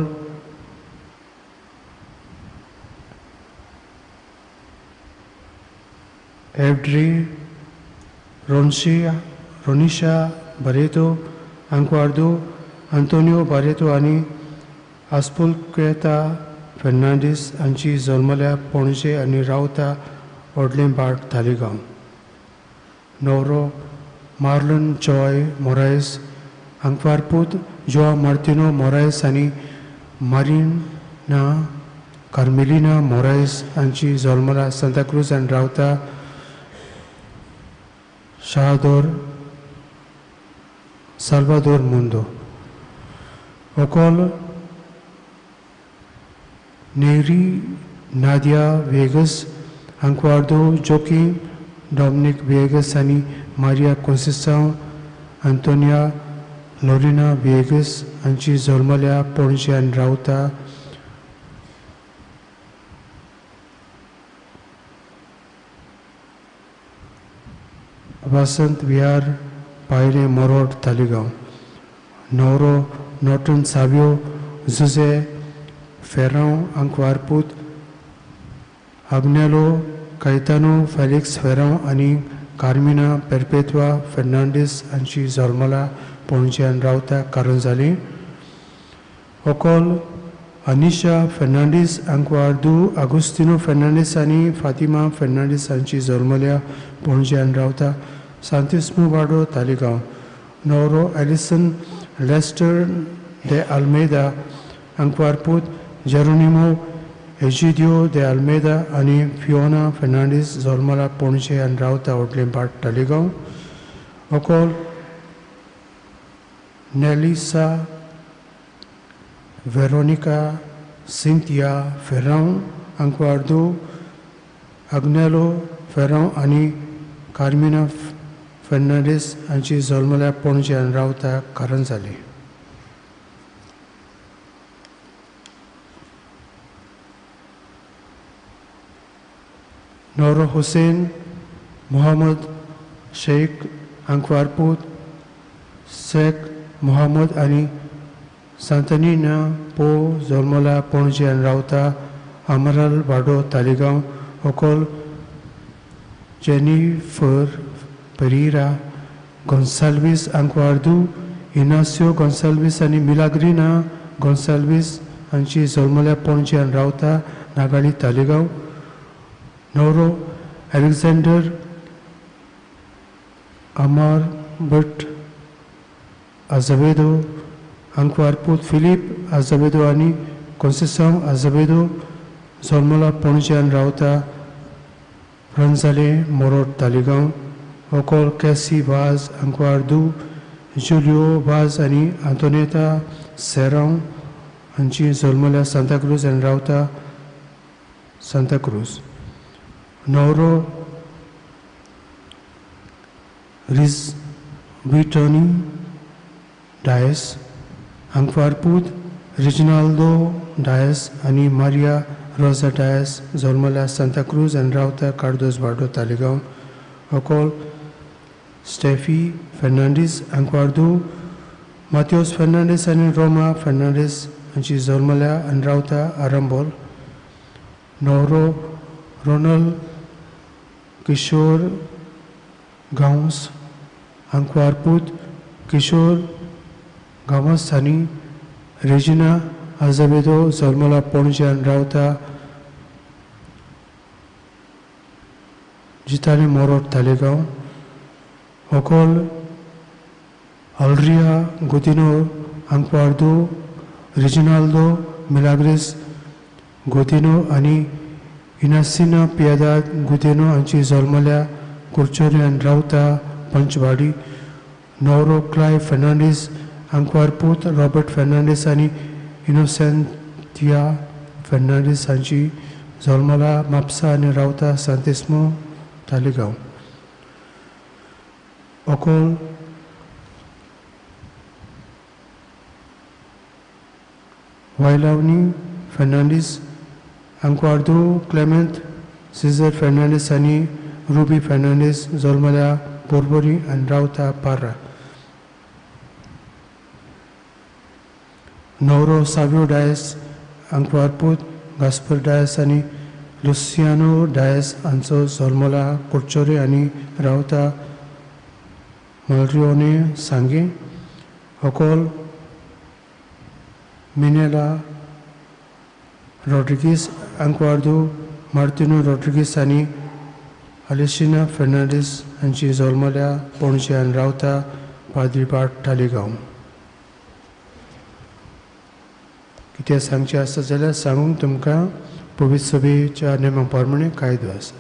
एवड्री रोनिशा बारेतो आंक्वार्दो, आंतोनियो बारेतो आनी आस्पुलक्वेता फेर्नांडीस हांची जल्मल्या पणजे आनी रावता ओडलेंबाट तालिगांव. नवरो मार्लन जॉय मोरायस आंक्वारपूत, जोआ मार्टिनो मोरायस आनी मारिना कार्मेलिना मोरायस हांची जल्मला सांताक्रूज आनी रावता साल्वादोर मुंदो. व्हंकल नेरी नादिया वेगस आंक्वार्दो, जोकीम डॉमिनिक वेगस आनी मारिया कोन्सेसांव, आंतोनिया लोरिना विएगस हांची जल्मल्या पणजेन रावता. वसंत विहार पायले मोरोड तालिगांव. नवरो नोटन सावियो जुजे फेरांव आंकवारपूत. अग्नेलो कैतानो फेलिक्स फेरांव आनी कार्मिना पेरपेत्वा फेर्नांडीस हांची जल्मला पणजेन रावता कारंजाली. ओकोल अनिशा फेर्नांडीस आंकवारदू आगुस्तिनो फेर्नांडीस आनी फातिमा फेर्नांडीस हांची जल्मल्या पणजेन रावता सांतिस्मो वाडो तालिगांव. नवरो एलिसन लेस्टर de Almeida आंकवारपूत. जेरोनिमो एजिडियो de Almeida आनी फिओना फेर्नांडीस जल्मला पणजे आनी रावता ओडलेंपाट तालिगांव. ओकोल नेलिसा वेरोनिका सिंथिया फेरांव आंकवारदू. अग्नेलो फेरांव आनी कार्मिना फेर्नांडीस हांची जल्मल्या पणजे आनी रावता कारंजाली. नवरो हुसेन मोहम्मद शेख आंकवारपूत. शेख मोहम्मद आनी सांतनीना पो जल्मला पणजे आनी रावता अमराल वाडो तालिगांव. ओकोल जेनिफर पेरीरा गोन्साल्वीस आंकवारदू. इनासियो गोन्साल्वीस आनी मिलाग्रिना गोन्साल्वीस हांची जल्मल्या पणजे आनी रावता नागाळी तालिगांव. नवरो अलेक्झांडर अमार भट अझवेदो आंकवारपूत. फिलिप अझवेदो आनी कॉन्सेसांव अझवेदो जल्मला पणजे आनी रावता फ्रांजाले मोरोड तालिगांव. ओकोल कॅसी वाज आंकवारदू. जुलियो वाज आनी आंतोनेता सेरांव हांची जल्मल्या सांताक्रूज आनी रावता सांताक्रूज. नवरो रिज विटोनी डायस आंकवारपूत. रिजिनाल्दो डायस आनी मारिया रोजा डायस जल्मल्या सांताक्रूज आनी रावता कार्दोज वाडो तालिगांव. ओकोल स्टेफी फेर्नांडीस आंकवारदू. माथियोस फेर्नांडीस आनी रोमा फेर्नांडीस हांची जल्मल्या आनी रावता आरंबोल. नवरो रोनल्ड किशोर गांवस आंकवारपूत. किशोर गांवस आनी रेजिना अझवेदो जल्मला पणजे आनी रावता जिताले मोरोड तालिगांव. ओकोल अल्रिया गुदिनो आंकवारदू. रिजिनाल्दो मिलाग्रेस गुदिनो आनी इनासिना पियादाद गुदिनो हांची जल्मल्या कुर्चोरी आनी रावता पंचवाडी. नवरो क्लाय फेर्नांडीस आंकवारपूत. रॉबर्ट फेर्नांडीस आनी इनोसेंतिया फेर्नांडीस हांची जल्मला म्हापसा आनी रावता सांतिस्मो तालिगांव. ओकोल वायलावनी फेर्नांडीस आंकवारदू. क्लेमेंट सिजर फेर्नांडीस आनी रूबी फेर्नांडीस जल्मल्या बोरबोरी आनी रावता पार्रा. नवरो सावियो डायस आंकवारपूत. गास्पर डायस आनी लुसियानो डायस हांचो जल्मला कुर्चोरी आनी रावता मलरिओने सांगे. ओकोल मिनेला रॉड्रिगीस आंकवारदू. मार्टिनो रॉड्रिगीस आनी अलेसिना फेर्नांडीस हांची जल्मल्या पणजे आनी रावता पाद्रीपाट तालिगांव. कितें सांगचें आसता जाल्यार सांगूंक तुमकां पवित्र सभेच्या नेमा प्रमाणे कायदो आसा.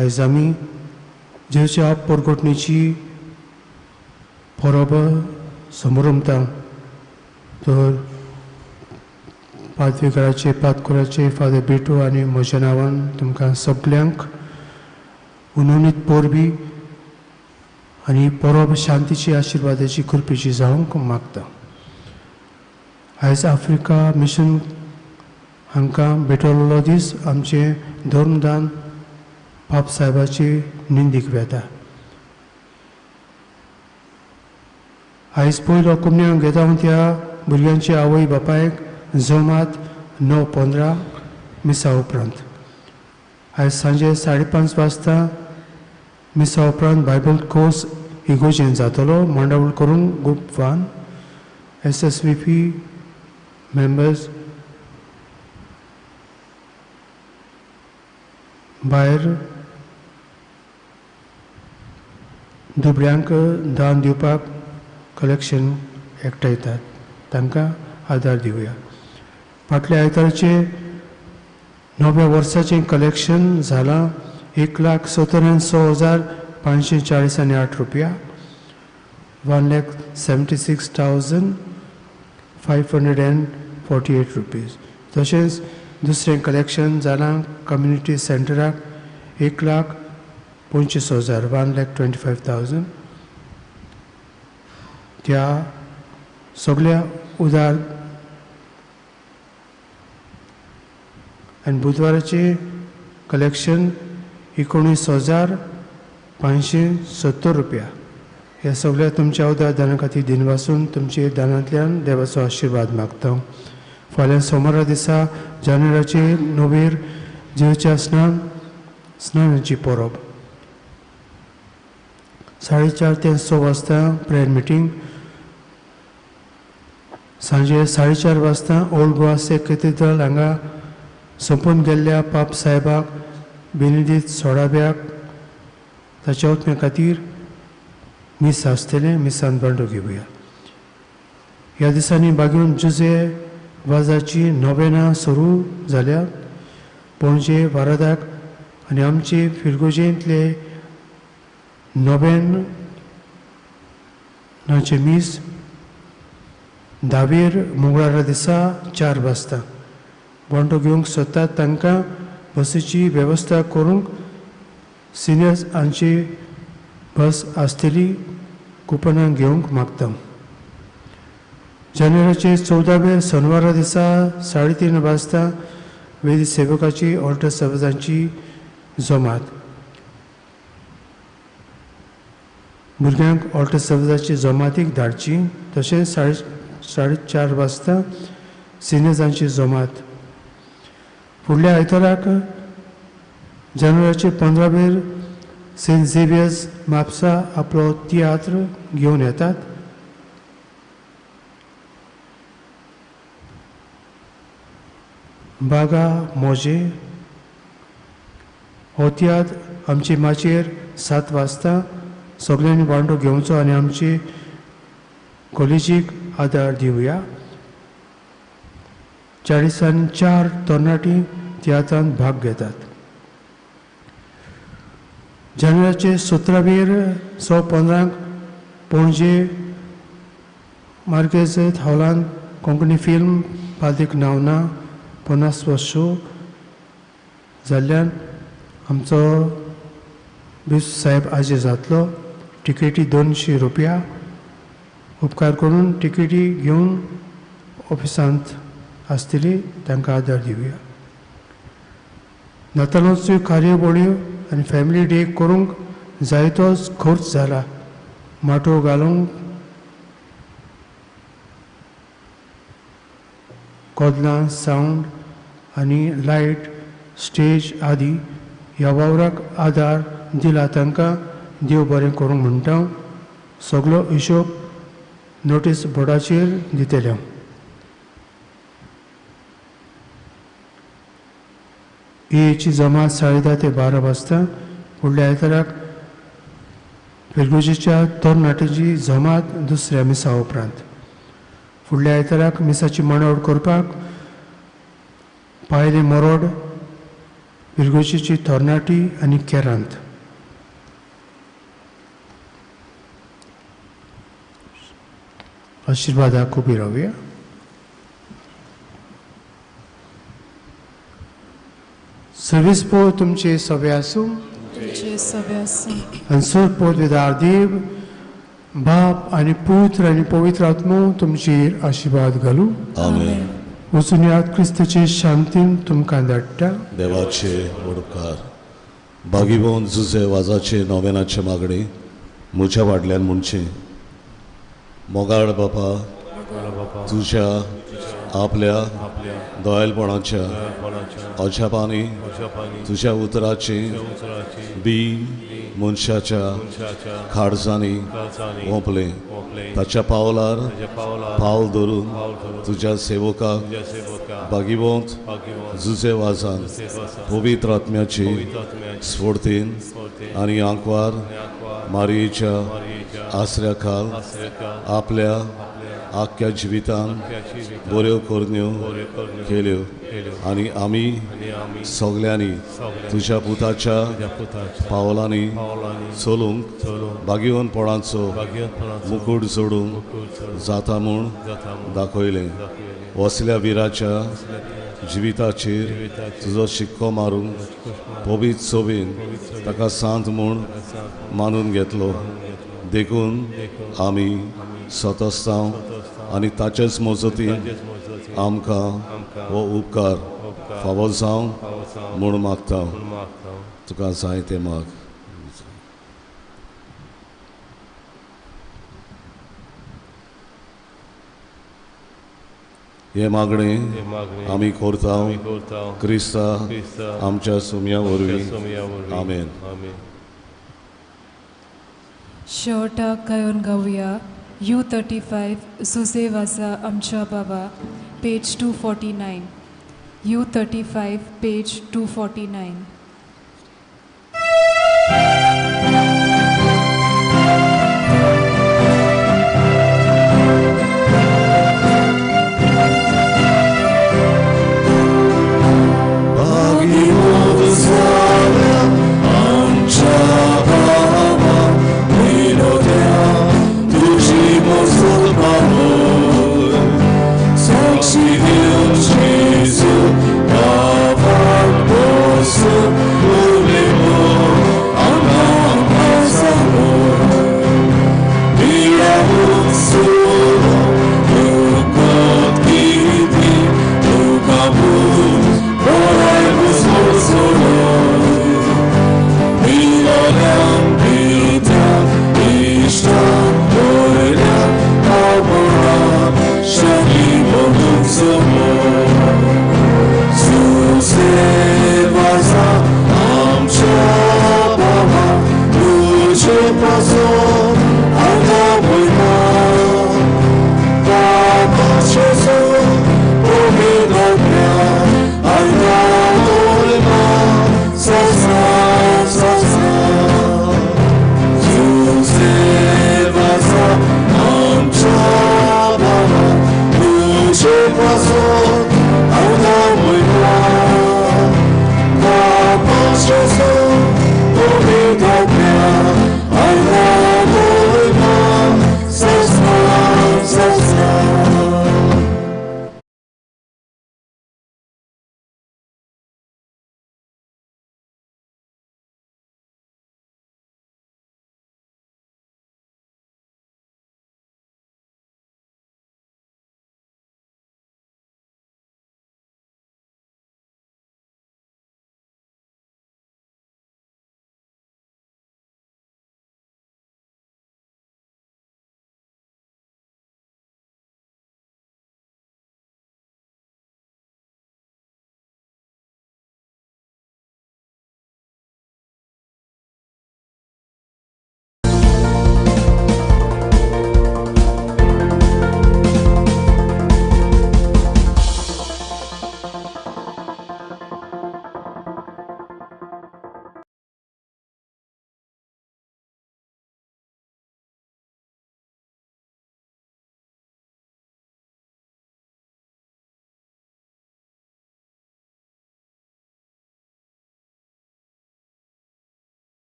आयज आमी जेवच्या परगोटणेची परब समारंभता. तर पाद्रीकाराचे पातकुराचे फादर बेटो आनी म्हज्या नांवान तुमकां सगल्यांक उन्होंने पोरबी आणि परब शांतीची आशीर्वादाची कृपेची जावंक मागता. आयज आफ्रिका मिशन हांकां भेटलो दीस आमचे धर्मदान पाप साहेबाची निंदीक वेता. आयज पयलो कुमन्यांक घेता त्या भुरग्यांच्या आवय बापायक जमात 9:15 मिसा उपरांत. आयज सांजे 5:30 वाजता मिसा उपरांत बायबल कोर्स इगोजेन जातलो. मांडावळ करून ग्रुप 1 SSVP मेंबर्स भायर दुबळ्यांक दान दिवपाक कलेक्शन एकठांयतात. तांकां आदार दिवया. फाटल्या आयतारचे 9व्या वर्साचें कलेक्शन जालां 1,76,540 रुपया. 1,76,548 रुपीज. तशेंच दुसरें कलेक्शन जालां कम्युनिटी सेंटराक 1,25,000 1,25,000. त्या सगळ्या उदार आनी बुधवाराचे कलेक्शन 19,570 रुपया. ह्या सगळ्या तुमच्या उदार दाना खातीर दिन वाचून तुमचे दानांतल्यान देवाचो आशिर्वाद मागता. फाल्यां सोमारा दिसा जानेराचे 9 जेवच्या स्नानाची परब. 4:30 ते 6 वाजता प्रेयर मिटींग. सांजे 4:30 वाजता ओल्ड गोवा सेक्ट कॅथेड्रल हांगा सोंपून गेल्ल्या पाप साहेबाक बेनिदीत सोडाब्याक ताच्या उत्म्या खातीर मीस आसतलें. मिसान बांडो घेवया. ह्या दिसांनी बागेवन जुजे वाजाची नोवेना सुरू जाल्या. पणजे वारादाक आनी आमचे फिरगोजेंतले नोवेनाचे मीस 10 मंगळारा दिसा 4 वाजता. बांडो घेवंक सोदतात तांकां बसीची वेवस्था करूंक सिनियर्स हांची बस आसतली. कुपनां घेवंक मागता. जानेराचे 14 शेनवारा दिसा 3:30 वाजता वेदी सेवकाची ऑल्टर सर्विसांची जमात. भुरग्यांक ऑल्टर सर्विसाची जमातीक धाडची. तशेंच 4:30 वाजता सिनियर्सांची जमात. फुडल्या आयताराक जानेराचे 15 सेंट झेवियर्स म्हापसा आपलो तियात्र घेवन येतात. बागा मोजे हो तियात्र आमचे माचयेर 7 वाजता. सगळ्यांनी बांडो घेवचो आनी आमचे कॉलेजीक आदार दिवया. 40 तरणाटी तियात्रांत भाग घेतात. जानेराचे 17 पणजे मार्केज हॉलांत कोंकणी फिल्म पालतीक नावना 50 वर्ष जाल्ल्यान आमचो बीस साहेब आजी जातलो. टिकेटी 200 रुपया. उपकार करून टिकेटी घेवन ऑफिसांत आसतली तांकां आदार दिवया. नातालांच्यो कार्यावळ्यो आनी फॅमिली डे करूंक जायतो खर्च जाला. माटो घालूंक कोदलां सावंड आनी लायट स्टेज आदी ह्या वावराक आदार दिला तांकां देव बरें करूंक म्हणटा. सगळो हिशोब नोटीस बोर्डाचेर दितले. ही जमात 10:30 ते 12 वाजता. फुडल्या आयताराक फिरगोजेच्या तरणाट्यांची जमात दुसऱ्या मिसा उपरांत. फुडल्या आयताराक मिसाची मांडावळ करपाक पायले मोरोड फिरगोजेची तरणाटी आनी केरांत. आशिर्वादाक उबी रावया. सर्वीस पळोवन तुमचे सवे आसूं. आमचे सवे आसूं आनी सोर विदार देव बाप आनी पुत्र आनी पवित्र आत्मो तुमचेर आशिर्वाद घालूं. आमेन. वचून याद क्रिस्ताचे शांतीन तुमकां धाडटा. देवाचे उपकार बागीबोन जुजे वाजाचे नोवेनाचे मागणे म्हज्या वाडल्यान म्हणचे मोगाळ बापा तुझ्या आपल्या दोयलपणाच्या अजापांनी तुझ्या उतराची बी मनशाच्या खाडसांनी ओंपले ताच्या पावलार पावल धरून तुझ्या सेवकाक बागीबोंत जुजे वाजान पवित्र आत्म्याची स्फूर्तीन आनी आंकवार मारयेच्या आसऱ्या खाल आपल्या आख्या जिवितान बऱ्यो कोरण्यो केल्यो आनी आमी सगल्यांनी तुज्या पुताच्या पावलांनी चलूंक बागीवनपणाचो मुकुट सोडूंक जाता म्हूण दाखयलें. वसल्या विराच्या जिविताचेर तुजो शिक्को मारूंक पवित्र सोबीन ताका सांत म्हूण मानून घेतलो. देखून आमी सतस्तांव आनी ताचेच मजतीन आमकां हो उपकार फावो जावं म्हूण मागता. तुका जाय तें माग. हे मागणे आमी करता क्रिस्ता आमच्या सुमया वरवीं. आमेन. शेवटाक गायोन गावया U35 जुजे वाजा आमच्या बाबा पेज 249. U35 page 249.